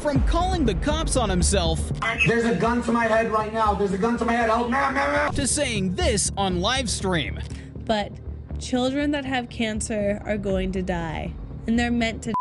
From calling the cops on himself, "There's a gun to my head right now. There's a gun to my head. Help, ma'am." To saying this on live stream. But children that have cancer are going to die, and they're meant to.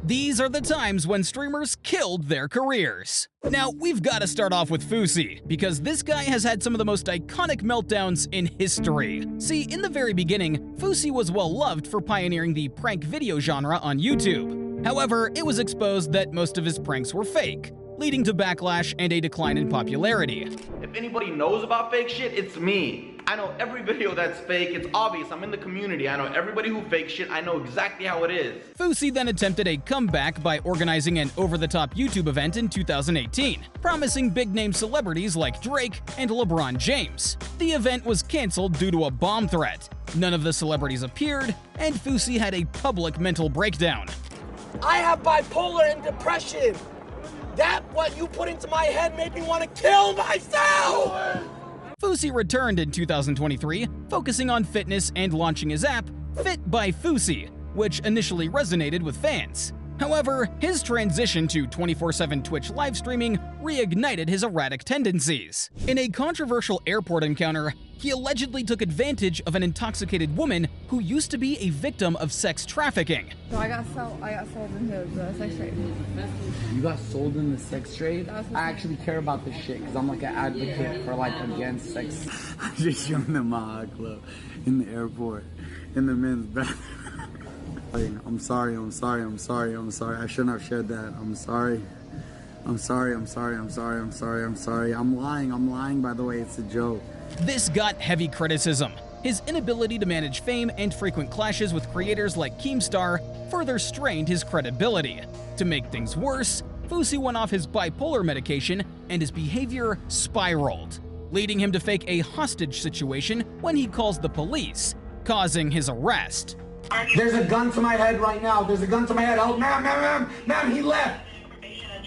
These are the times when streamers killed their careers. Now, we've got to start off with Fousey, because this guy has had some of the most iconic meltdowns in history. See, in the very beginning, Fousey was well loved for pioneering the prank video genre on YouTube. However, it was exposed that most of his pranks were fake, leading to backlash and a decline in popularity. If anybody knows about fake shit, it's me. I know every video that's fake. It's obvious. I'm in the community. I know everybody who fakes shit. I know exactly how it is. Fousey then attempted a comeback by organizing an over-the-top YouTube event in 2018, promising big-name celebrities like Drake and LeBron James. The event was canceled due to a bomb threat. None of the celebrities appeared, and Fousey had a public mental breakdown. I have bipolar and depression. That what you put into my head made me want to kill myself! Fousey returned in 2023, focusing on fitness and launching his app, Fit by Fousey, which initially resonated with fans. However, his transition to 24/7 Twitch live streaming reignited his erratic tendencies. In a controversial airport encounter, he allegedly took advantage of an intoxicated woman who used to be a victim of sex trafficking. So I got sold into the sex trade. You got sold in the sex trade? I actually care about this shit because I'm like an advocate for like against sex. I just joined the Maha Club in the airport, in the men's bathroom. I'm sorry. I shouldn't have shared that. I'm sorry. I'm lying, by the way, it's a joke. This got heavy criticism. His inability to manage fame and frequent clashes with creators like Keemstar further strained his credibility. To make things worse, Fousey went off his bipolar medication and his behavior spiraled, leading him to fake a hostage situation when he calls the police, causing his arrest. "There's a gun to my head right now. There's a gun to my head. Help, ma'am, he left.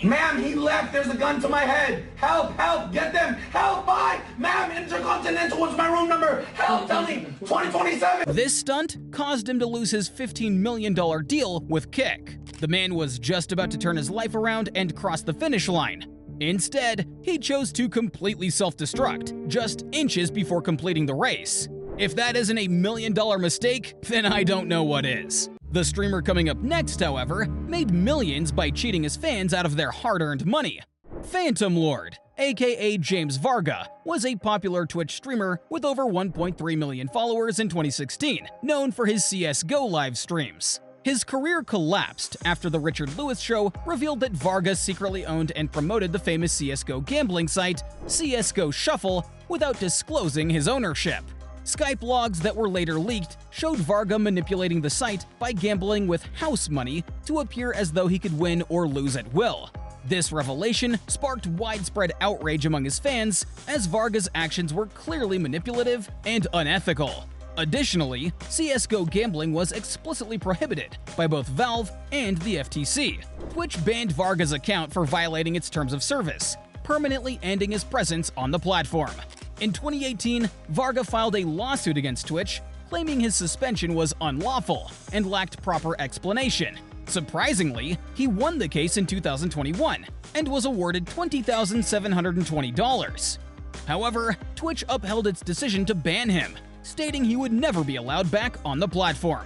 Ma'am, he left. There's a gun to my head. Help, get them. Help, bye. Ma'am, Intercontinental, what's my room number? Help, tell me, 2027. This stunt caused him to lose his $15 million deal with Kick. The man was just about to turn his life around and cross the finish line. Instead, he chose to completely self-destruct, just inches before completing the race. If that isn't a $1 million mistake, then I don't know what is. The streamer coming up next, however, made millions by cheating his fans out of their hard-earned money. Phantomlord, aka James Varga, was a popular Twitch streamer with over 1.3 million followers in 2016, known for his CSGO live streams. His career collapsed after The Richard Lewis Show revealed that Varga secretly owned and promoted the famous CSGO gambling site, CSGO Shuffle, without disclosing his ownership. Skype logs that were later leaked showed Varga manipulating the site by gambling with house money to appear as though he could win or lose at will. This revelation sparked widespread outrage among his fans, as Varga's actions were clearly manipulative and unethical. Additionally, CSGO gambling was explicitly prohibited by both Valve and the FTC, which banned Varga's account for violating its terms of service, permanently ending his presence on the platform. In 2018, Varga filed a lawsuit against Twitch, claiming his suspension was unlawful and lacked proper explanation. Surprisingly, he won the case in 2021 and was awarded $20,720. However, Twitch upheld its decision to ban him, stating he would never be allowed back on the platform.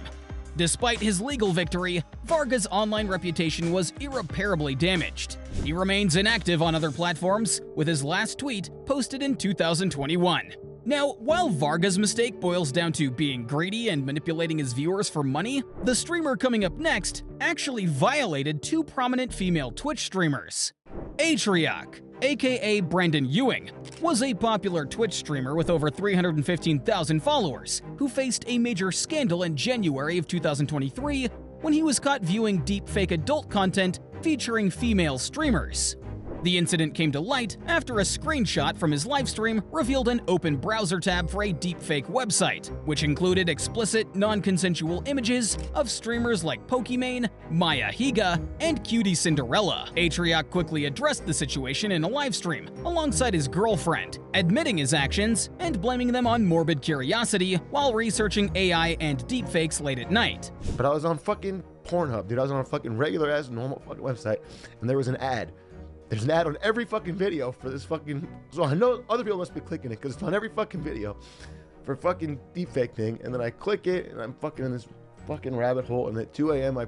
Despite his legal victory, Varga's online reputation was irreparably damaged. He remains inactive on other platforms, with his last tweet posted in 2021. Now, while Varga's mistake boils down to being greedy and manipulating his viewers for money, the streamer coming up next actually violated two prominent female Twitch streamers. Atrioc, aka Brandon Ewing, was a popular Twitch streamer with over 315,000 followers who faced a major scandal in January of 2023 when he was caught viewing deepfake adult content featuring female streamers. The incident came to light after a screenshot from his livestream revealed an open browser tab for a deepfake website, which included explicit, non-consensual images of streamers like Pokimane, Maya Higa, and Cutie Cinderella. Atrioc quickly addressed the situation in a livestream alongside his girlfriend, admitting his actions and blaming them on morbid curiosity while researching AI and deepfakes late at night. But I was on fucking Pornhub, dude. I was on a fucking regular ass normal fucking website, and there was an ad. There's an ad on every fucking video for this fucking. So I know other people must be clicking it because it's on every fucking video for fucking deepfake thing. And then I click it, and I'm fucking in this fucking rabbit hole. And at 2 a.m. I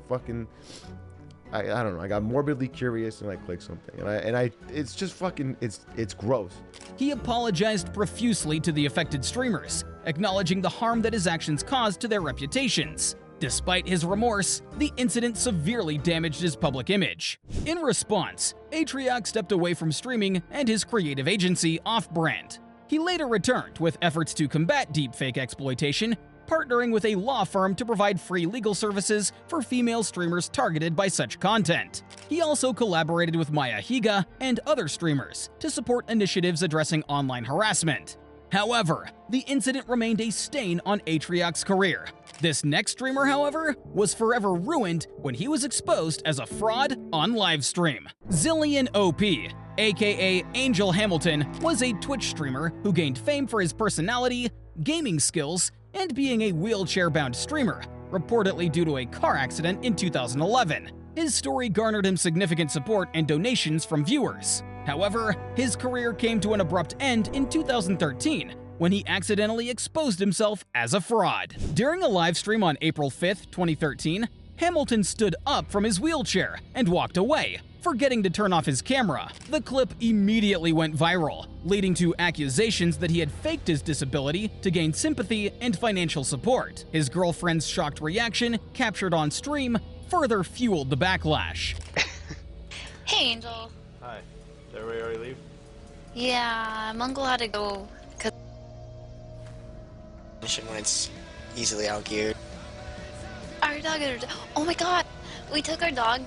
don't know. I got morbidly curious, and I clicked something, and it's just fucking. It's gross. He apologized profusely to the affected streamers, acknowledging the harm that his actions caused to their reputations. Despite his remorse, the incident severely damaged his public image. In response, Atrioc stepped away from streaming and his creative agency Off-Brand. He later returned with efforts to combat deepfake exploitation, partnering with a law firm to provide free legal services for female streamers targeted by such content. He also collaborated with Maya Higa and other streamers to support initiatives addressing online harassment. However, the incident remained a stain on Atrioc's career. This next streamer, however, was forever ruined when he was exposed as a fraud on livestream. Zillion OP, aka Angel Hamilton, was a Twitch streamer who gained fame for his personality, gaming skills, and being a wheelchair-bound streamer, reportedly due to a car accident in 2011. His story garnered him significant support and donations from viewers. However, his career came to an abrupt end in 2013 when he accidentally exposed himself as a fraud. During a livestream on April 5, 2013, Hamilton stood up from his wheelchair and walked away, forgetting to turn off his camera. The clip immediately went viral, leading to accusations that he had faked his disability to gain sympathy and financial support. His girlfriend's shocked reaction, captured on stream, further fueled the backlash. Hey, Angel. Hi. Did everybody already leave? Yeah, my uncle had to go because when it's easily outgeared. our dog. Oh my God, we took our dog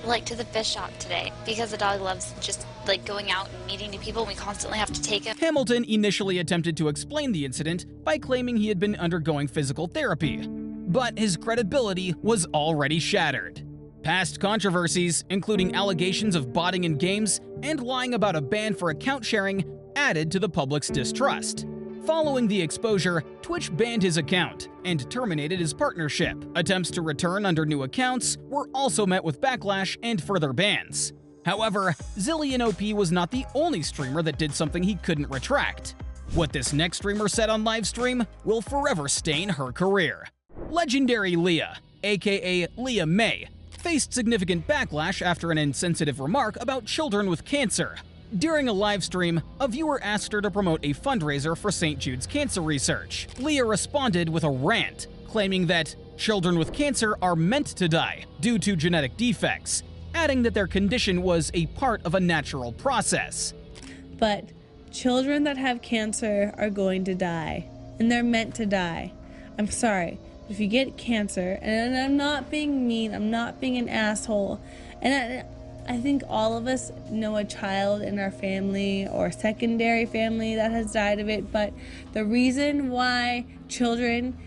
like to the fish shop today because the dog loves just like going out and meeting new people. And we constantly have to take him. Hamilton initially attempted to explain the incident by claiming he had been undergoing physical therapy, but his credibility was already shattered. Past controversies, including allegations of botting in games and lying about a ban for account sharing, added to the public's distrust. Following the exposure, Twitch banned his account and terminated his partnership. Attempts to return under new accounts were also met with backlash and further bans. However, Zillion OP was not the only streamer that did something he couldn't retract. What this next streamer said on livestream will forever stain her career. Legendary Leah, aka Leah May, faced significant backlash after an insensitive remark about children with cancer. During a live stream, a viewer asked her to promote a fundraiser for St. Jude's cancer research. Leah responded with a rant, claiming that children with cancer are meant to die due to genetic defects, adding that their condition was a part of a natural process. But children that have cancer are going to die, and they're meant to die. I'm sorry, if you get cancer, and I'm not being mean, I'm not being an asshole, and I think all of us know a child in our family or secondary family that has died of it, but the reason why children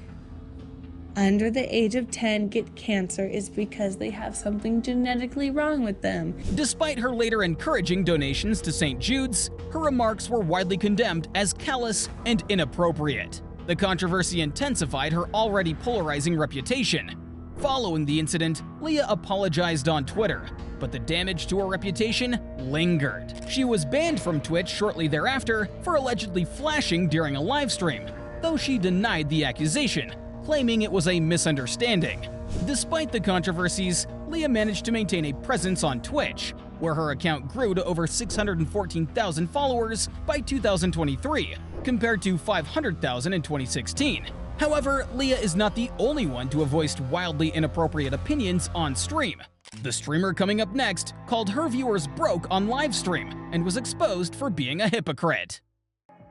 under the age of 10 get cancer is because they have something genetically wrong with them. Despite her later encouraging donations to St. Jude's, her remarks were widely condemned as callous and inappropriate. The controversy intensified her already polarizing reputation. Following the incident, Leah apologized on Twitter, but the damage to her reputation lingered. She was banned from Twitch shortly thereafter for allegedly flashing during a livestream, though she denied the accusation, claiming it was a misunderstanding. Despite the controversies, Leah managed to maintain a presence on Twitch, where her account grew to over 614,000 followers by 2023, compared to 500,000 in 2016. However, Leah is not the only one to have voiced wildly inappropriate opinions on stream. The streamer coming up next called her viewers broke on livestream and was exposed for being a hypocrite.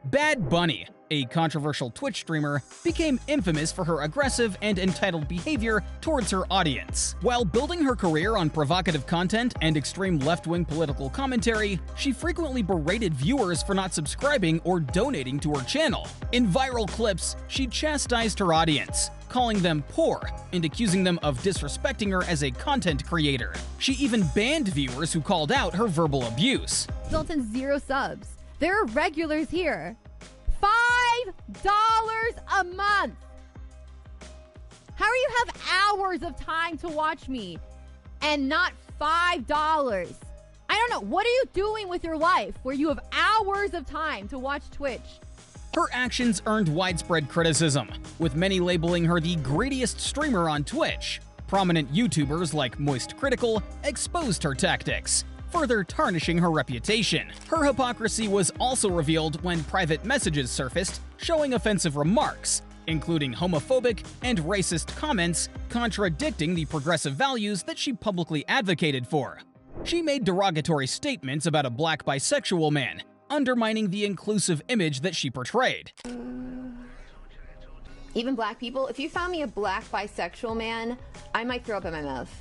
Bad Bunny, a controversial Twitch streamer, became infamous for her aggressive and entitled behavior towards her audience. While building her career on provocative content and extreme left-wing political commentary, she frequently berated viewers for not subscribing or donating to her channel. In viral clips, she chastised her audience, calling them poor and accusing them of disrespecting her as a content creator. She even banned viewers who called out her verbal abuse. Results in 0 subs. There are regulars here. $5 a month. How are you have hours of time to watch me and not $5? I don't know. What are you doing with your life where you have hours of time to watch Twitch? Her actions earned widespread criticism, with many labeling her the greediest streamer on Twitch. Prominent YouTubers like Moist Critical exposed her tactics, further tarnishing her reputation. Her hypocrisy was also revealed when private messages surfaced showing offensive remarks, including homophobic and racist comments contradicting the progressive values that she publicly advocated for. She made derogatory statements about a black bisexual man, undermining the inclusive image that she portrayed. Even black people, if you found me a black bisexual man, I might throw up in my mouth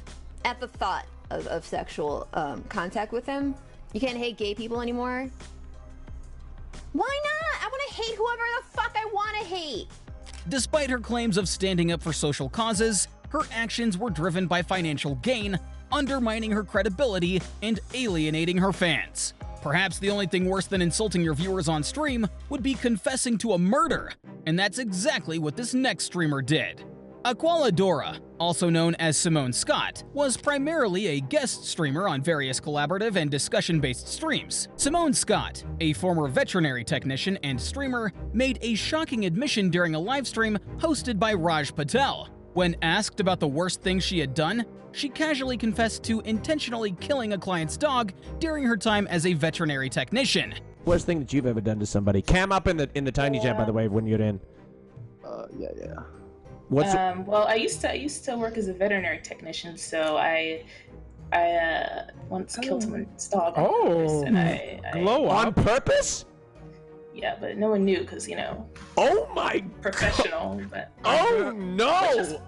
at the thought of sexual contact with him. You can't hate gay people anymore. Why not? I want to hate whoever the fuck I want to hate. Despite her claims of standing up for social causes, her actions were driven by financial gain, undermining her credibility and alienating her fans. Perhaps the only thing worse than insulting your viewers on stream would be confessing to a murder, and that's exactly what this next streamer did. Aqualadora, also known as Simone Scott, was primarily a guest streamer on various collaborative and discussion-based streams. Simone Scott, a former veterinary technician and streamer, made a shocking admission during a livestream hosted by Raj Patel. When asked about the worst things she had done, she casually confessed to intentionally killing a client's dog during her time as a veterinary technician. Worst thing that you've ever done to somebody? Cam up in the tiny chat, by the way, when you're in. Yeah. What's well, I used to work as a veterinary technician, so I once killed someone's dog on purpose, and I glow on purpose? Yeah, but no one knew because, you know. Oh my professional, but oh no!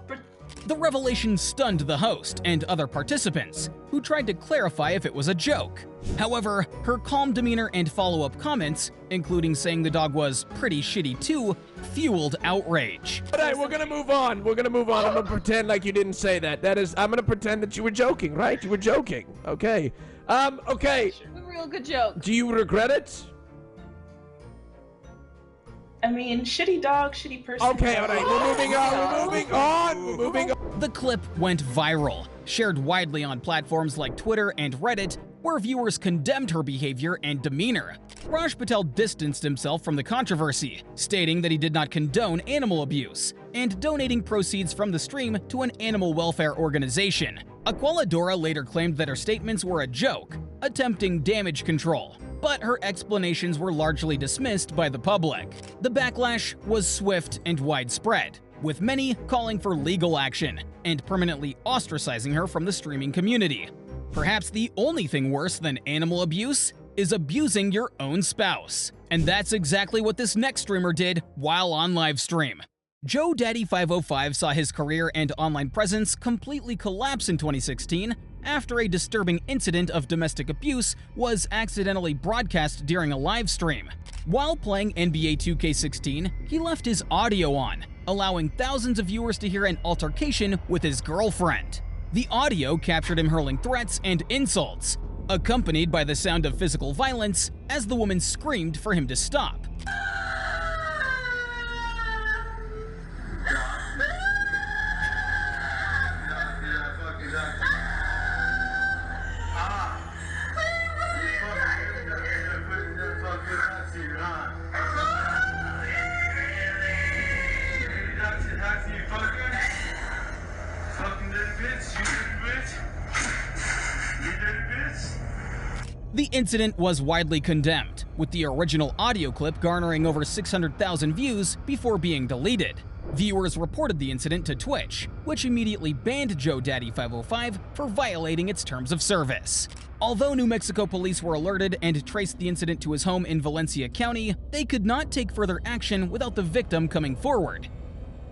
The revelation stunned the host and other participants, who tried to clarify if it was a joke. However, her calm demeanor and follow-up comments, including saying the dog was pretty shitty too, fueled outrage. Alright, we're gonna move on. I'm gonna pretend like you didn't say that. I'm gonna pretend that you were joking, right? You were joking. Okay. Okay. A real good joke. Do you regret it? I mean, shitty dog, shitty person. Okay, alright, we're moving on. The clip went viral, shared widely on platforms like Twitter and Reddit, where viewers condemned her behavior and demeanor. Raj Patel distanced himself from the controversy, stating that he did not condone animal abuse, and donating proceeds from the stream to an animal welfare organization. Aqualadora later claimed that her statements were a joke, attempting damage control, but her explanations were largely dismissed by the public. The backlash was swift and widespread, with many calling for legal action and permanently ostracizing her from the streaming community. Perhaps the only thing worse than animal abuse is abusing your own spouse. And that's exactly what this next streamer did while on live stream. Joe Daddy 505 saw his career and online presence completely collapse in 2016 after a disturbing incident of domestic abuse was accidentally broadcast during a live stream. While playing NBA 2K16, he left his audio on, allowing thousands of viewers to hear an altercation with his girlfriend. The audio captured him hurling threats and insults, accompanied by the sound of physical violence as the woman screamed for him to stop. The incident was widely condemned, with the original audio clip garnering over 600,000 views before being deleted. Viewers reported the incident to Twitch, which immediately banned Joe Daddy 505 for violating its terms of service. Although New Mexico police were alerted and traced the incident to his home in Valencia County, they could not take further action without the victim coming forward.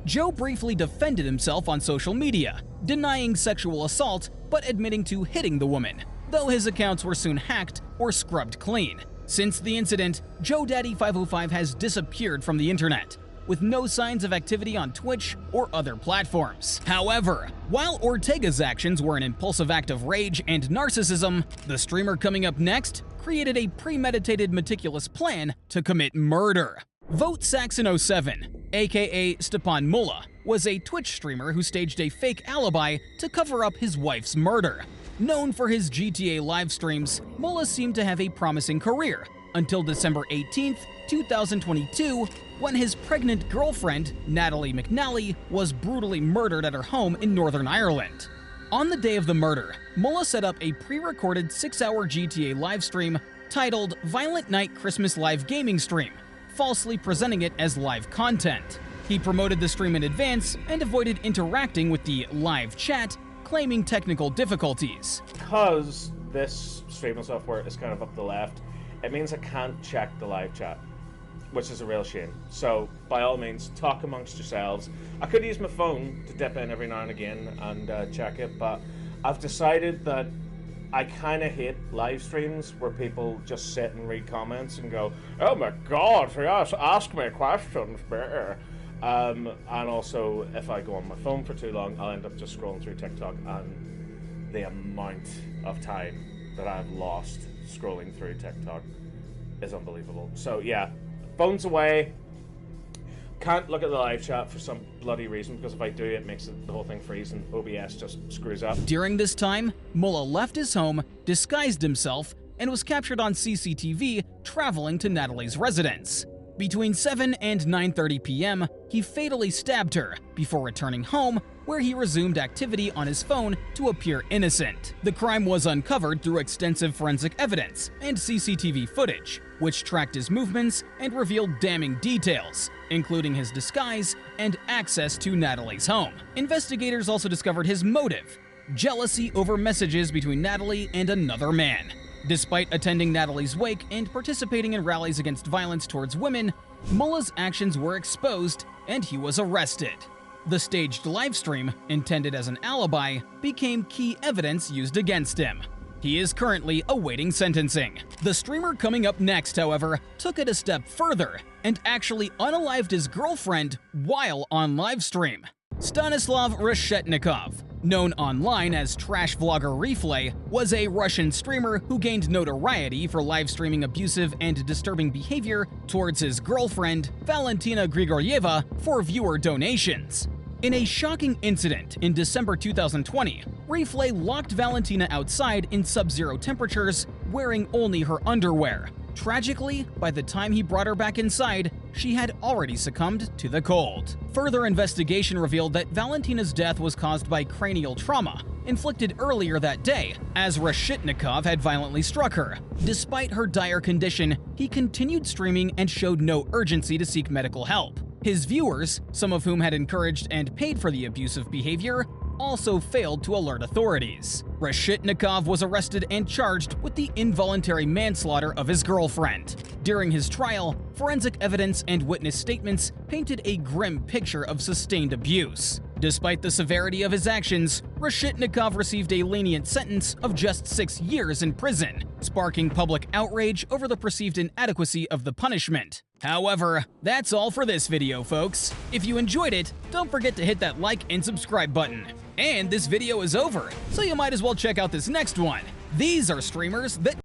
Joe briefly defended himself on social media, denying sexual assault but admitting to hitting the woman, though his accounts were soon hacked or scrubbed clean. Since the incident, Joe Daddy 505 has disappeared from the internet, with no signs of activity on Twitch or other platforms. However, while Ortega's actions were an impulsive act of rage and narcissism, the streamer coming up next created a premeditated, meticulous plan to commit murder. Vote Saxon07. aka Stepan Mullah, was a Twitch streamer who staged a fake alibi to cover up his wife's murder. Known for his GTA live streams, Mullah seemed to have a promising career until December 18th, 2022, when his pregnant girlfriend, Natalie McNally, was brutally murdered at her home in Northern Ireland. On the day of the murder, Mullah set up a pre-recorded 6-hour GTA live stream titled Violent Night Christmas Live Gaming Stream, falsely presenting it as live content. He promoted the stream in advance and avoided interacting with the live chat, claiming technical difficulties. Because this streaming software is kind of up the left, it means I can't check the live chat, which is a real shame. So, by all means, talk amongst yourselves. I could use my phone to dip in every now and again and check it, but I've decided that I kind of hate live streams where people just sit and read comments and go, "Oh my god, yes, ask me questions." And also, if I go on my phone for too long, I'll end up just scrolling through TikTok, and the amount of time that I've lost scrolling through TikTok is unbelievable. So yeah, phone's away. Can't look at the live chat for some bloody reason, because if I do, it makes the whole thing freeze and OBS just screws up. During this time, Mullah left his home, disguised himself, and was captured on CCTV traveling to Natalie's residence. Between 7 and 9:30 p.m., he fatally stabbed her before returning home, where he resumed activity on his phone to appear innocent. The crime was uncovered through extensive forensic evidence and CCTV footage, which tracked his movements and revealed damning details, including his disguise and access to Natalie's home. Investigators also discovered his motive: jealousy over messages between Natalie and another man. Despite attending Natalie's wake and participating in rallies against violence towards women, Mullah's actions were exposed and he was arrested. The staged livestream, intended as an alibi, became key evidence used against him. He is currently awaiting sentencing. The streamer coming up next, however, took it a step further and actually unalived his girlfriend while on livestream. Stanislav Reshetnikov, known online as Trash Vlogger Replay, was a Russian streamer who gained notoriety for live streaming abusive and disturbing behavior towards his girlfriend, Valentina Grigorieva, for viewer donations. In a shocking incident in December 2020, Replay locked Valentina outside in sub-zero temperatures, wearing only her underwear. Tragically, by the time he brought her back inside, she had already succumbed to the cold. Further investigation revealed that Valentina's death was caused by cranial trauma, inflicted earlier that day, as Reshetnikov had violently struck her. Despite her dire condition, he continued streaming and showed no urgency to seek medical help. His viewers, some of whom had encouraged and paid for the abusive behavior, also failed to alert authorities. Reshetnikov was arrested and charged with the involuntary manslaughter of his girlfriend. During his trial, forensic evidence and witness statements painted a grim picture of sustained abuse. Despite the severity of his actions, Reshetnikov received a lenient sentence of just 6 years in prison, sparking public outrage over the perceived inadequacy of the punishment. However, that's all for this video, folks. If you enjoyed it, don't forget to hit that like and subscribe button. And this video is over, so you might as well check out this next one. These are streamers that